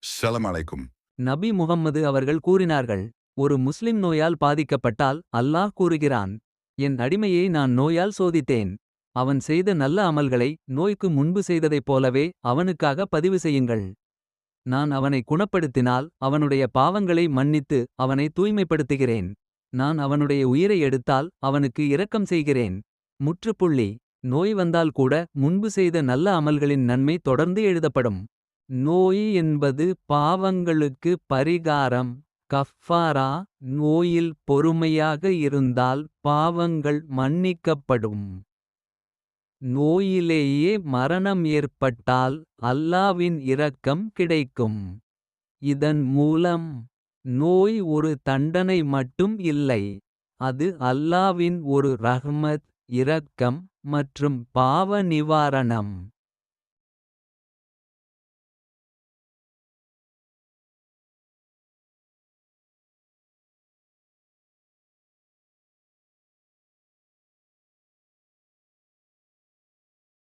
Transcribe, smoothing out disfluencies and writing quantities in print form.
ஸலாம் அலைக்கும். நபி முகம்மது அவர்கள் கூறினார்கள். ஒரு முஸ்லிம் நோயால் பாதிக்கப்பட்டால் அல்லாஹ் கூறுகிறான். என் அடிமையை நான் நோயால் சோதித்தேன். அவன் செய்த நல்ல அமல்களை நோய்க்கு முன்பு செய்ததைப் போலவே அவனுக்காக பதிவு செய்யுங்கள். நான் அவனை குணப்படுத்தினால் அவனுடைய பாவங்களை மன்னித்து அவனை தூய்மைப்படுத்துகிறேன். நான் அவனுடைய உயிரை எடுத்தால் அவனுக்கு இரக்கம் செய்கிறேன். முற்றுப்புள்ளி. நோய் வந்தால் கூட முன்பு செய்த நல்ல அமல்களின் நன்மை தொடர்ந்து எழுதப்படும். நோய் என்பது பாவங்களுக்கு பரிகாரம். கஃபாரா. நோயில் பொறுமையாக இருந்தால் பாவங்கள் மன்னிக்கப்படும். நோயிலேயே மரணம் ஏற்பட்டால் அல்லாவின் இரக்கம் கிடைக்கும். இதன் மூலம் நோய் ஒரு தண்டனை மட்டும் இல்லை. அது அல்லாவின் ஒரு ரஹ்மத், இரக்கம் மற்றும் பாவ நிவாரணம்.